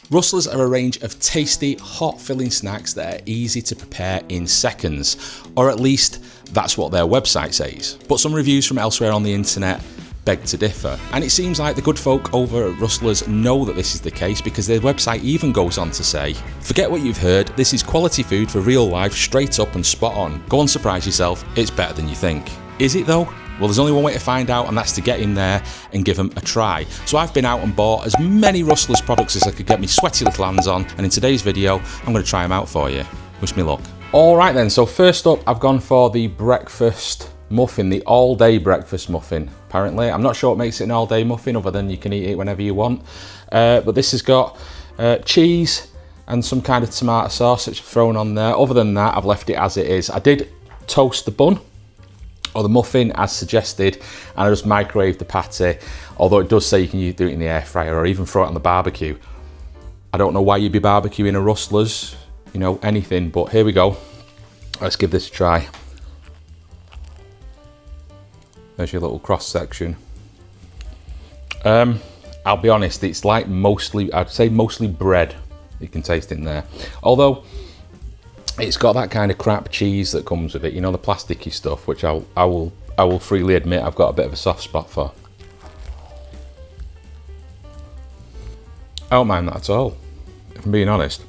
Rustlers are a range of tasty, hot filling snacks that are easy to prepare in seconds, or at least that's what their website says. But some reviews from elsewhere on the internet beg to differ, and it seems like the good folk over at Rustlers know that this is the case, because their website even goes on to say, "Forget what you've heard, this is quality food for real life, straight up and spot on. Go and surprise yourself, it's better than you think." Is it though? Well, there's only one way to find out, and that's to get in there and give them a try. So I've been out and bought as many Rustlers products as I could get my sweaty little hands on, and in today's video, I'm going to try them out for you. Wish me luck. Alright then, so first up, I've gone for the Breakfast Muffin, the all-day Breakfast Muffin, apparently. I'm not sure what makes it an all-day muffin, other than you can eat it whenever you want. But this has got cheese and some kind of tomato sauce that's thrown on there. Other than that, I've left it as it is. I did toast the bun, or the muffin as suggested, and I just microwaved the patty, although it does say you can do it in the air fryer or even throw it on the barbecue. I don't know why you'd be barbecuing a Rustlers, you know, anything, but here we go. Let's give this a try. There's your little cross section. I'll be honest, it's like I'd say mostly bread. You can taste it in there. Although, it's got that kind of crap cheese that comes with it, you know, the plasticky stuff, which I will freely admit I've got a bit of a soft spot for. I don't mind that at all, if I'm being honest.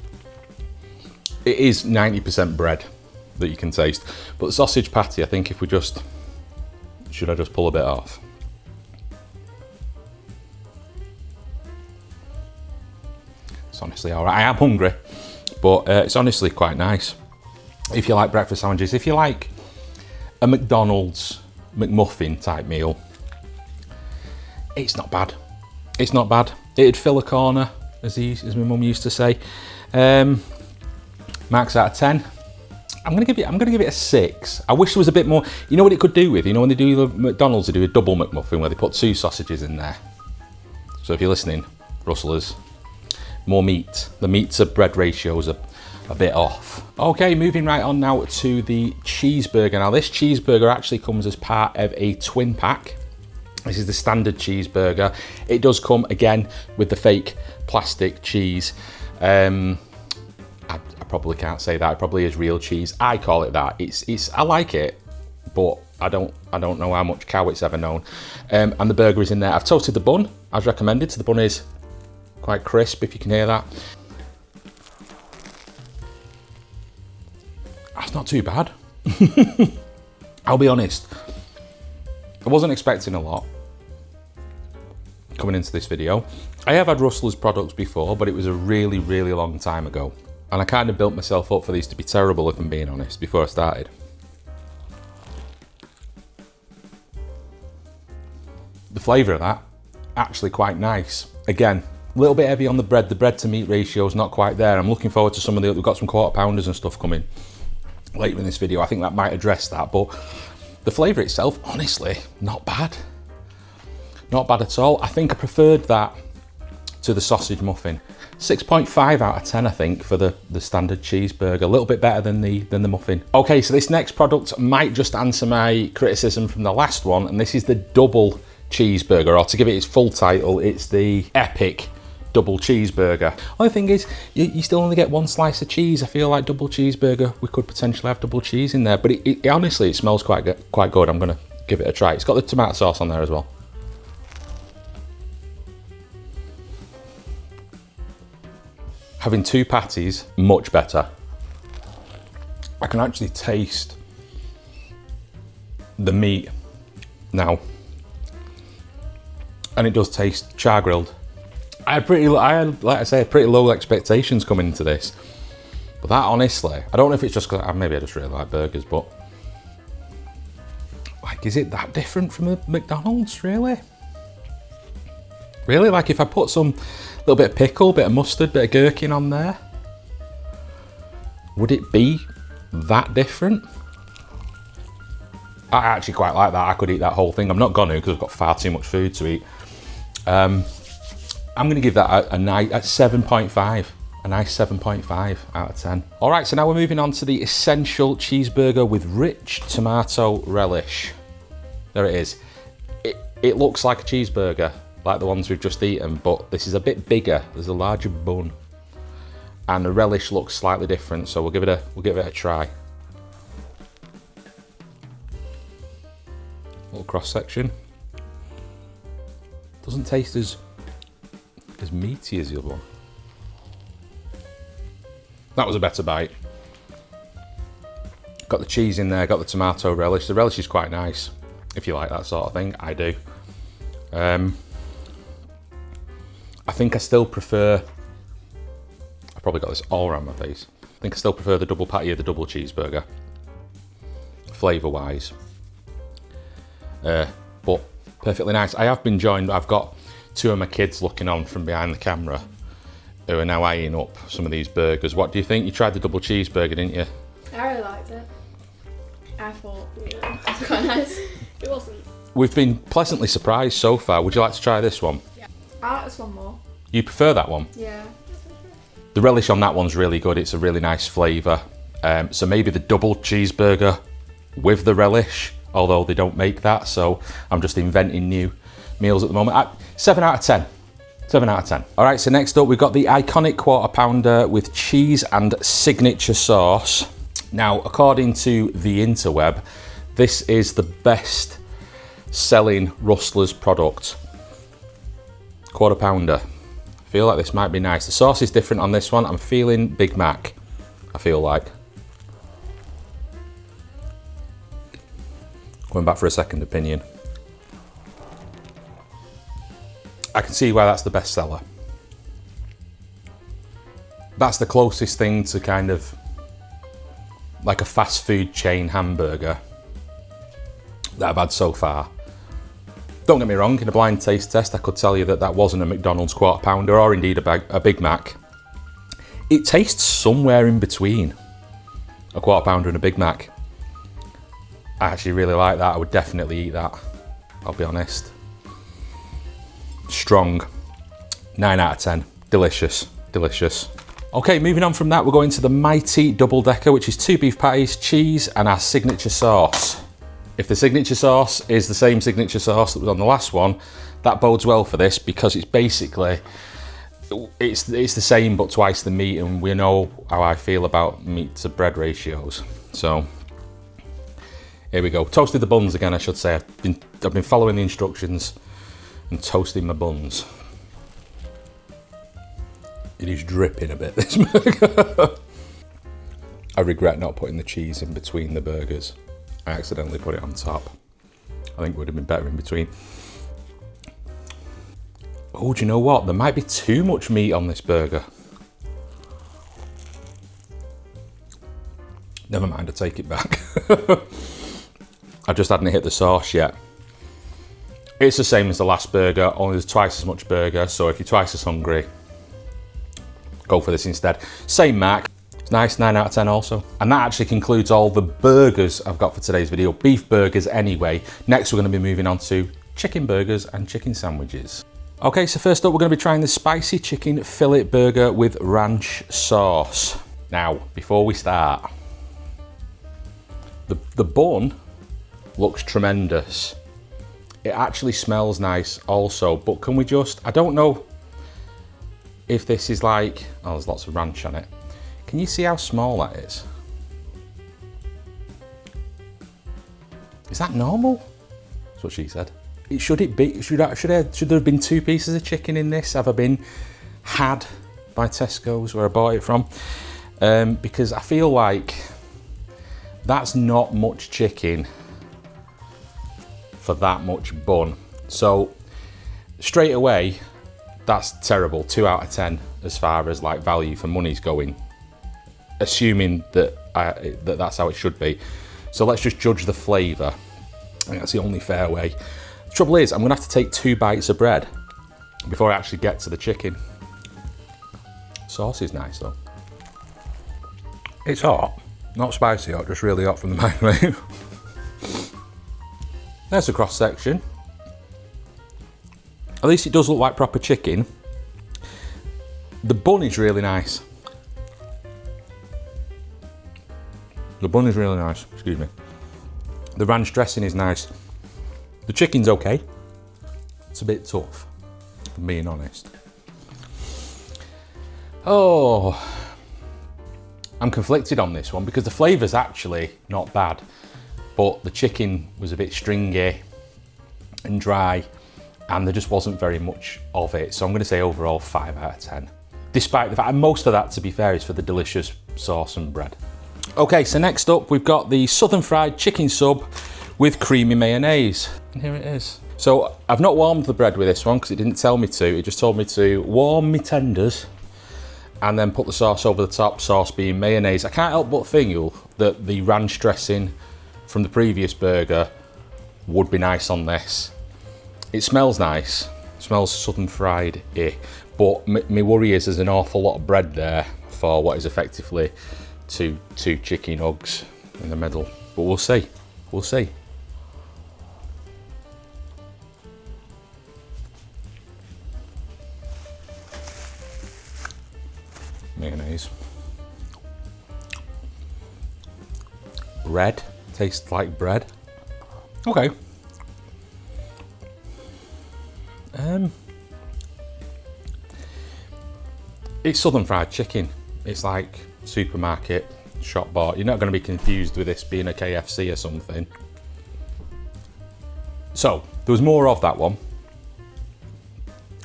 It is 90% bread that you can taste, but the sausage patty, I think if we just, should I just pull a bit off? It's honestly all right. I am hungry, but it's honestly quite nice. If you like breakfast sandwiches, if you like a McDonald's McMuffin type meal, it's not bad. It's not bad. It'd fill a corner, as my mum used to say. Marks out of 10. I'm gonna give it a 6. I wish there was a bit more. You know what it could do with? You know when they do the McDonald's, they do a double McMuffin where they put 2 sausages in there. So if you're listening, Rustlers, more meat. The meat to bread ratios are a bit off. Okay, moving right on now to the cheeseburger. Now this cheeseburger actually comes as part of a twin pack. This is the standard cheeseburger. It does come again with the fake plastic cheese. I probably can't say that. It probably is real cheese. I call it that. I like it, but I don't know how much cow it's ever known. And the burger is in there. I've toasted the bun as recommended, so the bun is quite crisp, if you can hear that. That's not too bad. I'll be honest, I wasn't expecting a lot coming into this video. I have had Rustlers products before, but it was a really, really long time ago. And I kind of built myself up for these to be terrible, if I'm being honest, before I started. The flavour of that, actually quite nice. Again, a little bit heavy on the bread. The bread to meat ratio is not quite there. I'm looking forward to some of we've got some quarter pounders and stuff coming later in this video. I think that might address that, but the flavour itself, honestly, not bad. Not bad at all. I think I preferred that to the sausage muffin. 6.5 out of 10, I think, for the standard cheeseburger. A little bit better than the muffin. Okay, so this next product might just answer my criticism from the last one, and this is the double cheeseburger, or to give it its full title, it's the epic double cheeseburger. Only thing is, you still only get 1 slice of cheese. I feel like double cheeseburger, we could potentially have double cheese in there, but it honestly, it smells quite good. I'm gonna give it a try. It's got the tomato sauce on there as well. Having 2 patties, much better. I can actually taste the meat now, and it does taste char grilled. I had, like I say, pretty low expectations coming into this, but that honestly, I don't know if it's just because maybe I just really like burgers, but like, is it that different from a McDonald's, really? Really, like if I put some little bit of pickle, bit of mustard, bit of gherkin on there, would it be that different? I actually quite like that. I could eat that whole thing. I'm not gonna, because I've got far too much food to eat. I'm gonna give that a nice 7.5. A nice 7.5 out of 10. All right, so now we're moving on to the essential cheeseburger with rich tomato relish. There it is. It looks like a cheeseburger, like the ones we've just eaten, but this is a bit bigger. There's a larger bun. and the relish looks slightly different, so we'll give it a try. Little cross section. Doesn't taste as meaty as the other one. That was a better bite. Got the cheese in there, got the tomato relish. The relish is quite nice, if you like that sort of thing. I do. I think I still prefer, I've probably got this all around my face. I think I still prefer the double patty or the double cheeseburger, flavour-wise. But perfectly nice. I have been joined, I've got two of my kids looking on from behind the camera who are now eyeing up some of these burgers. What do you think? You tried the double cheeseburger, didn't you? I really liked it. I thought, it was quite nice. It wasn't. We've been pleasantly surprised so far. Would you like to try this one? Yeah. I like this one more. You prefer that one? Yeah. The relish on that one's really good. It's a really nice flavour. So maybe the double cheeseburger with the relish, although they don't make that, so I'm just inventing new meals at the moment. 7 out of 10. 7 out of 10. All right, so next up we've got the iconic quarter pounder with cheese and signature sauce. Now, according to the interweb, this is the best selling Rustlers product. Quarter pounder. I feel like this might be nice. The sauce is different on this one. I'm feeling Big Mac, I feel like. Going back for a second opinion. I can see why that's the best seller. That's the closest thing to kind of like a fast food chain hamburger that I've had so far. Don't get me wrong, in a blind taste test I could tell you that that wasn't a McDonald's quarter pounder or indeed a Big Mac. It tastes somewhere in between a quarter pounder and a Big Mac. I actually really like that. I would definitely eat that, I'll be honest. Strong. 9 out of 10. Delicious. Delicious. Okay, moving on from that, we're going to the mighty double decker, which is 2 beef patties, cheese, and our signature sauce. If the signature sauce is the same signature sauce that was on the last one, that bodes well for this because it's basically, it's the same but twice the meat, and we know how I feel about meat to bread ratios. So here we go. Toasted the buns again, I should say. I've been following the instructions and toasting my buns. It is dripping a bit, this burger. I regret not putting the cheese in between the burgers. I accidentally put it on top. I think it would have been better in between. Oh, do you know what? There might be too much meat on this burger. Never mind, I take it back. I just hadn't hit the sauce yet. It's the same as the last burger, only there's twice as much burger, so if you're twice as hungry, go for this instead. Same mark. It's nice, 9 out of 10 also. And that actually concludes all the burgers I've got for today's video. Beef burgers anyway. Next we're going to be moving on to chicken burgers and chicken sandwiches. Okay, so first up we're going to be trying the spicy chicken fillet burger with ranch sauce. Now, before we start, the bun looks tremendous. It actually smells nice also, but can we just, I don't know if this is like, oh, there's lots of ranch on it. Can you see how small that is? Is that normal? That's what she said. Should there have been 2 pieces of chicken in this? Have I been had by Tesco's where I bought it from? Because I feel like that's not much chicken for that much bun. So straight away, that's terrible. 2 out of 10 as far as like value for money's going, assuming that that's how it should be. So let's just judge the flavour. I think that's the only fair way. The trouble is, I'm gonna have to take 2 bites of bread before I actually get to the chicken. Sauce is nice though. It's hot, not spicy hot, just really hot from the microwave. There's a cross section. At least it does look like proper chicken. The bun is really nice. The bun is really nice, excuse me. The ranch dressing is nice. The chicken's okay. It's a bit tough, if I'm being honest. Oh, I'm conflicted on this one because the flavour's actually not bad, but the chicken was a bit stringy and dry, and there just wasn't very much of it. So I'm going to say overall 5 out of 10. Despite the fact, and most of that, to be fair, is for the delicious sauce and bread. Okay, so next up we've got the southern fried chicken sub with creamy mayonnaise. And here it is. So I've not warmed the bread with this one because it didn't tell me to. It just told me to warm me tenders and then put the sauce over the top, sauce being mayonnaise. I can't help but think that the ranch dressing from the previous burger would be nice on this. It smells nice. It smells southern fried-y. But my worry is there's an awful lot of bread there for what is effectively two chicken nugs in the middle. But we'll see. We'll see. Mayonnaise. Bread. Tastes like bread. Okay. It's southern fried chicken. It's like supermarket shop bought. You're not going to be confused with this being a KFC or something. So there was more of that one,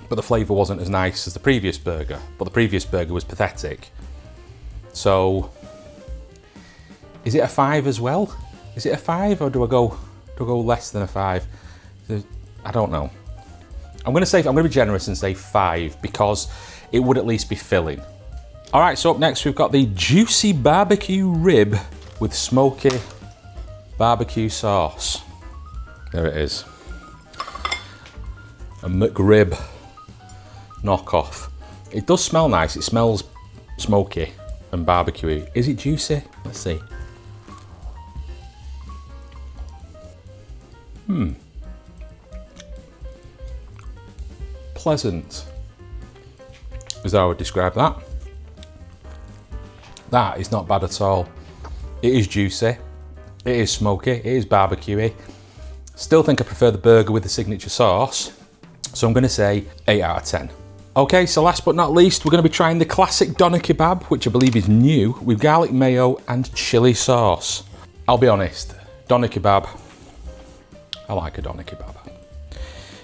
but the flavour wasn't as nice as the previous burger. But the previous burger was pathetic. So is it a 5 as well? Is it a 5 or do I go less than a 5? I don't know. I'm going to be generous and say 5 because it would at least be filling. All right, so up next we've got the juicy barbecue rib with smoky barbecue sauce. There it is. A McRib knockoff. It does smell nice. It smells smoky and barbecuey. Is it juicy? Let's see. Pleasant is how I would describe that. That is not bad at all. It is juicy, it is smoky, it is barbecuey. Still think I prefer the burger with the signature sauce, so I'm going to say 8 out of 10. Okay, so last but not least, we're going to be trying the classic doner kebab, which I believe is new, with garlic mayo and chili sauce. I'll be honest, doner kebab, I like a doner kebab.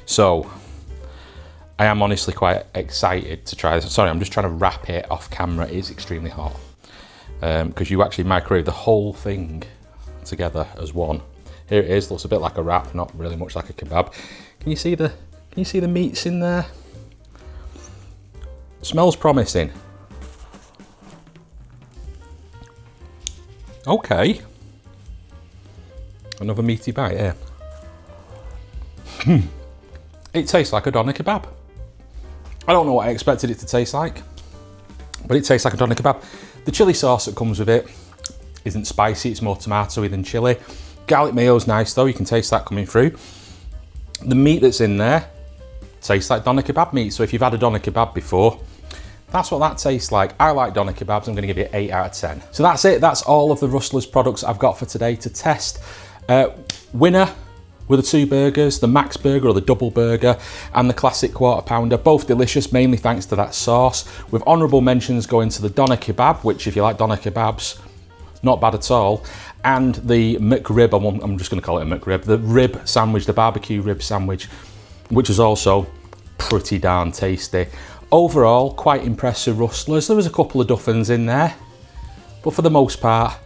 So I am honestly quite excited to try this. Sorry, I'm just trying to wrap it off camera. It is extremely hot because you actually microwave the whole thing together as one. Here it is. Looks a bit like a wrap, not really much like a kebab. Can you see the meats in there? Smells promising. Okay. Another meaty bite here. It tastes like a doner kebab. I don't know what I expected it to taste like, but it tastes like a doner kebab. The chili sauce that comes with it isn't spicy, it's more tomatoey than chili. Garlic mayo's nice though, you can taste that coming through. The meat that's in there tastes like doner kebab meat, so if you've had a doner kebab before, that's what that tastes like. I like doner kebabs, I'm going to give it 8 out of 10. So that's it, that's all of the Rustlers products I've got for today to test. Winner were the 2 burgers, the Max Burger or the Double Burger and the classic Quarter Pounder, both delicious, mainly thanks to that sauce, with honourable mentions going to the doner kebab, which if you like doner kebabs, not bad at all, and the McRib, I'm just going to call it a McRib, the rib sandwich, the barbecue rib sandwich, which is also pretty darn tasty. Overall, quite impressed with Rustlers. There was a couple of duffins in there, but for the most part,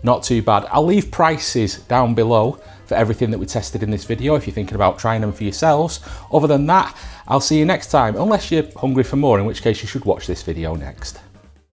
not too bad. I'll leave prices down below for everything that we tested in this video if you're thinking about trying them for yourselves. Other than that, I'll see you next time, unless you're hungry for more, in which case you should watch this video next.